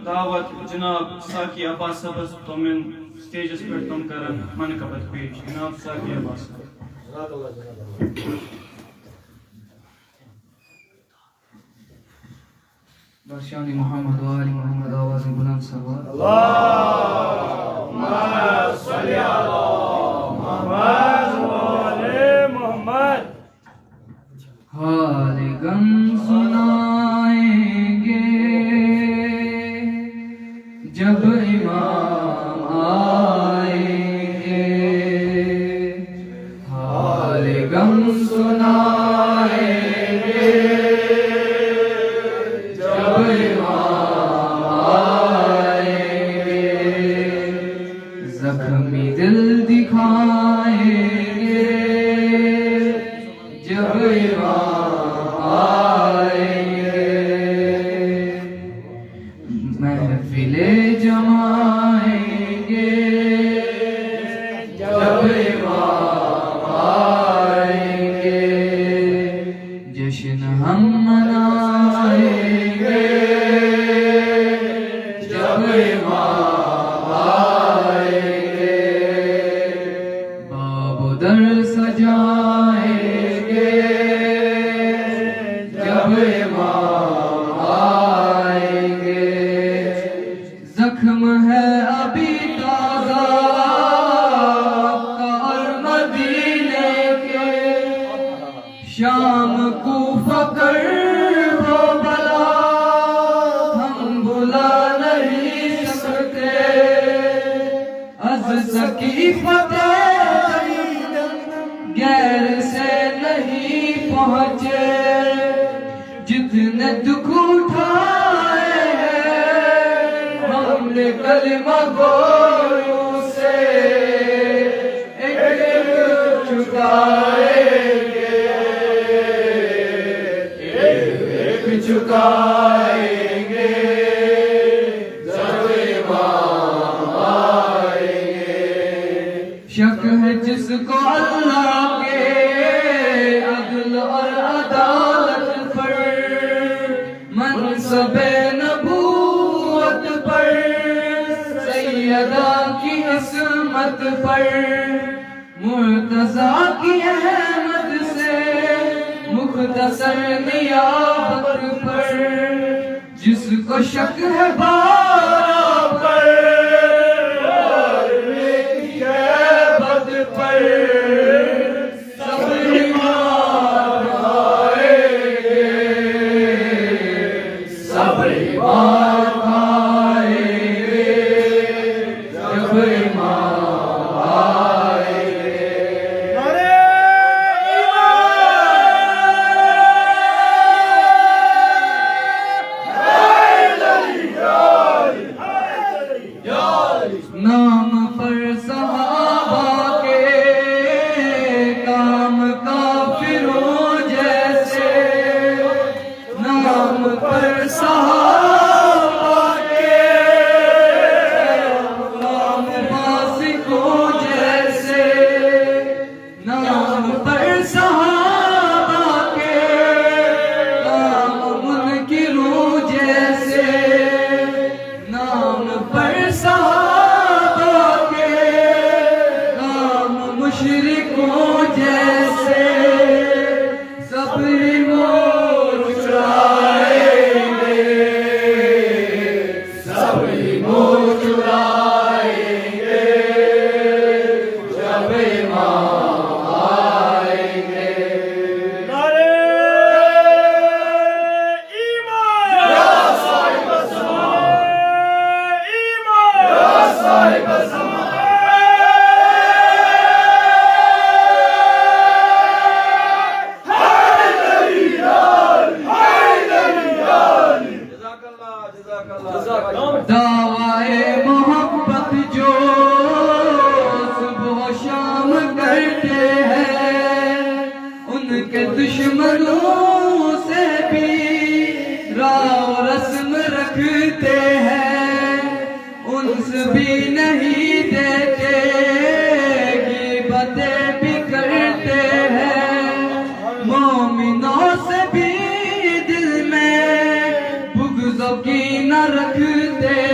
दावत जनाब साकी अब्बास सबस तुम स्टेजस पे तुम करन मनकबत पेश जनाब साकी अब्बास बरशानी मोहम्मद वाली मोहम्मद आवाज़ बुलंद सवार अल्लाहुम्मा सल्ली अला मुहम्मद वाले मोहम्मद। हाल गम सुनाएंगे जब इमाम आएंगे, हाल गम सुनाएंगे जब इमाम आएंगे, जख्मी दिल दिखाएंगे जब इमाम आएंगे, महफिले जमाएंगे जब इमाम आएंगे, जश्न हम मनाएंगे जब इमाम आएंगे, बाबुदर सजाएंगे जब इमाम आएंगे, जख्म है अभी ताज़ा और मदीने के, शाम को फकर हो भला हम बुला नहीं सकते, अज सकी फतेह गैर से नहीं पहुंचे, जितने दुख उठाए हैं हमने कलिमा गोयों से एक चुकाएंगे, एक चुकाएंगे जब इमाम आएंगे, शक है जिसको अल्लाह के अदल और अदालत पर, मनसबे नबूवत पर, सैयदा की इस्मत पर, मुर्तज़ा की अहमद से मुख्तसर नियाबत पर, जिसको शक है बराबर बद पर, सब ईमान खाएंगे, सब ईमान खाएंगे जब इमाम आएंगे। अरे नाम पर सहाबा के काम काफिरों जैसे, नाम पर सहाबा के काम फासिकों जैसे, नाम पर सहाबा के काम मुनकिरों जैसे, नाम पर सहाबा के काम मुशरिकों जैसे, सब मोर चुराएंगे, सब मोर चुराएंगे जब इमाम आएंगे। नारे ईमान या साहिब ज़मान, ईमान या साहिब ज़मान। दावाए मोहब्बत जो सुबह शाम करते हैं, उनके दुश्मनों से भी राव रस्म रखते हैं, उनसे भी नहीं देते ग़ीबतें भी करते हैं, मोमिनों से भी दिल में बुग़्ज़ की न रखते दे